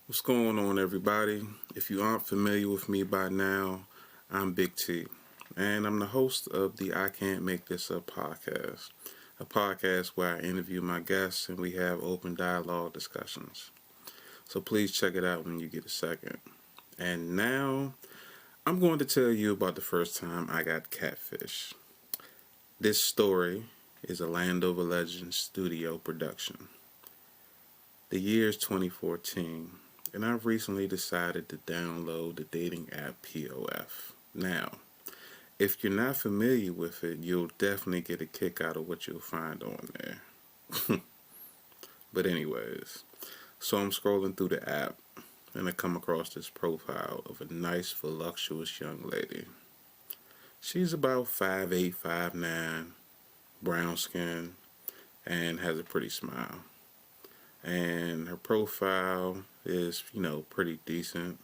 What's going on, everybody? If you aren't familiar with me by now, I'm Big T, and I'm the host of the I Can't Make This Up podcast, a podcast where I interview my guests and we have open dialogue discussions. So please check it out when you get a second. And now, I'm going to tell you about the first time I got catfished. This story is a Landover Legends studio production. The year is 2014, and I've recently decided to download the dating app POF. Now, if you're not familiar with it, you'll definitely get a kick out of what you'll find on there. But anyways, so I'm scrolling through the app, and I come across this profile of a nice, voluptuous young lady. She's about 5'8", 5'9", brown skin, and has a pretty smile. And her profile is, pretty decent.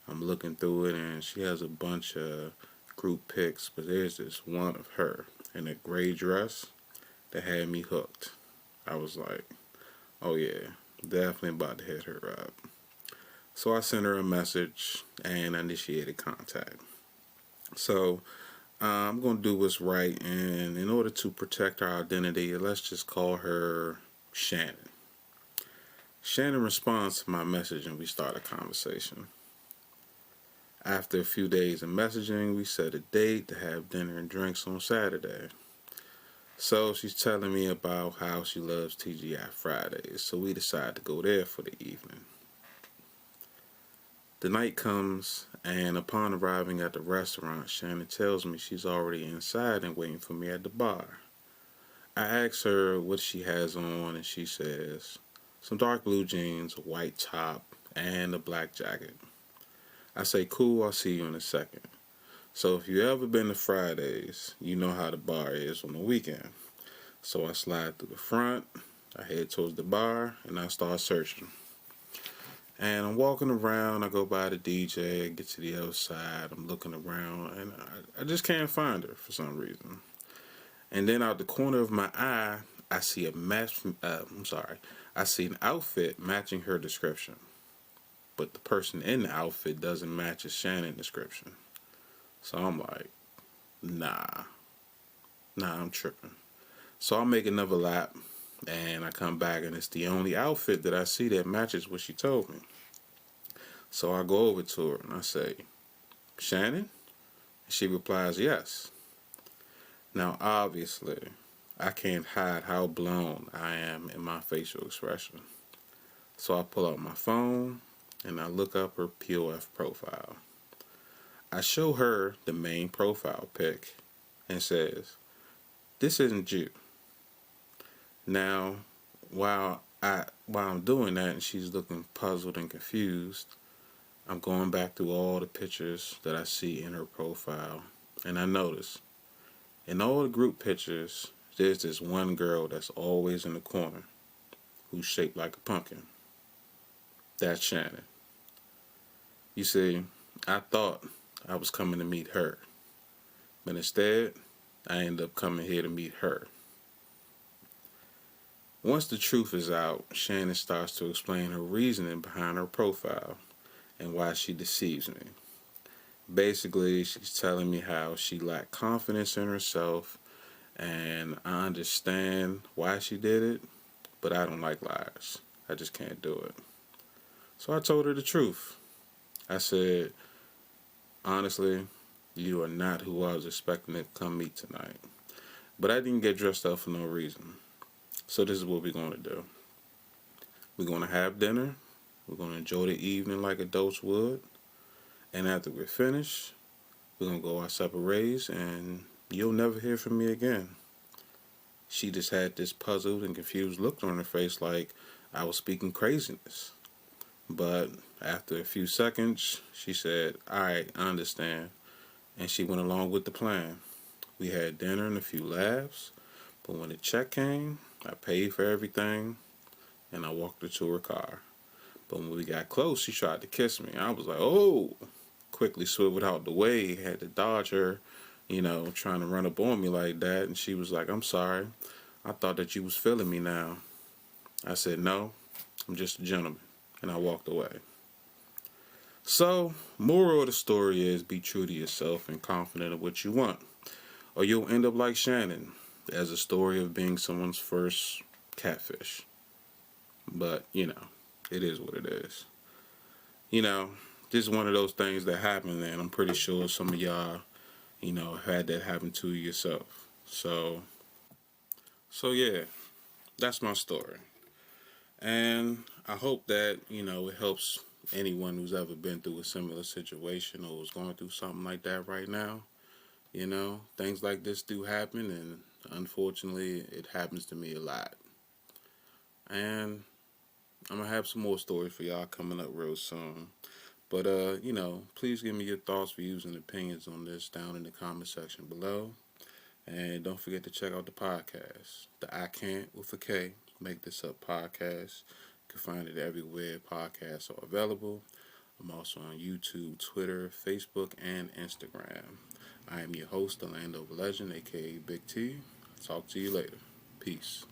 I'm looking through it, and she has a bunch of group pics, but there's this one of her in a gray dress that had me hooked. I was like, oh yeah, definitely about to hit her up. So I sent her a message and initiated contact. So I'm going to do what's right, and in order to protect our identity, let's just call her Shannon. Shannon responds to my message and we start a conversation. After a few days of messaging, we set a date to have dinner and drinks on Saturday. So she's telling me about how she loves TGI Fridays, so we decide to go there for the evening. The night comes, and upon arriving at the restaurant, Shannon tells me she's already inside and waiting for me at the bar. I ask her what she has on, and she says, some dark blue jeans, a white top, and a black jacket. I say, cool, I'll see you in a second. So if you ever been to Fridays, you know how the bar is on the weekend. So I slide through the front, I head towards the bar, and I start searching. And I'm walking around, I go by the DJ, I get to the other side, I'm looking around, and I just can't find her for some reason. And then out the corner of my eye, I see I see an outfit matching her description. But the person in the outfit doesn't match his Shannon description. So I'm like, nah, I'm tripping. So I make another lap, and I come back, and it's the only outfit that I see that matches what she told me. So I go over to her, and I say, Shannon? And she replies, yes. Now, obviously, I can't hide how blown I am in my facial expression. So I pull out my phone and I look up her POF profile. I show her the main profile pic and says, this isn't you. Now, while I'm doing that and she's looking puzzled and confused, I'm going back through all the pictures that I see in her profile, and I notice in all the group pictures, there's this one girl that's always in the corner who's shaped like a pumpkin. That's Shannon. You see, I thought I was coming to meet her, but instead, I end up coming here to meet her. Once the truth is out, Shannon starts to explain her reasoning behind her profile and why she deceives me. Basically, she's telling me how she lacked confidence in herself, and I understand why she did it, but I don't like lies. I just can't do it. So I told her the truth. I said, honestly, you are not who I was expecting to come meet tonight. But I didn't get dressed up for no reason. So this is what we're going to do. We're going to have dinner. We're going to enjoy the evening like adults would. And after we're finished, we're going to go our separate ways, and you'll never hear from me again. She just had this puzzled and confused look on her face like I was speaking craziness. But after a few seconds, she said, alright, I understand. And she went along with the plan. We had dinner and a few laughs, but when the check came, I paid for everything, and I walked her to her car. But when we got close, she tried to kiss me. I was like, oh! Quickly swiveled out the way, had to dodge her, trying to run up on me like that. And she was like, I'm sorry. I thought that you was feeling me now. I said, no, I'm just a gentleman. and I walked away. So, moral of the story is be true to yourself and confident of what you want, or you'll end up like Shannon, as a story of being someone's first catfish. But, it is what it is. You know, this is one of those things that happen, and I'm pretty sure some of y'all, had that happen to you yourself. So yeah, that's my story. And I hope that, it helps anyone who's ever been through a similar situation or is going through something like that right now. Things like this do happen, and unfortunately, it happens to me a lot. And I'm gonna have some more stories for y'all coming up real soon. But please give me your thoughts, views, and opinions on this down in the comment section below. And don't forget to check out the podcast, the I Can't with a K Make This Up podcast. You can find it everywhere podcasts are available. I'm also on YouTube, Twitter, Facebook, and Instagram. I am your host, the Land of Legend, aka Big T. Talk to you later. Peace.